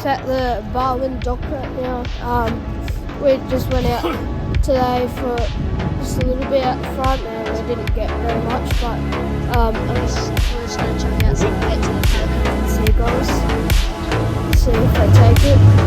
It's at the Barwon Dock right now. We just went out today for just a little bit out the front and we didn't get very much, but we're just going to check out some pets in the paddock and seagulls, see if they take it.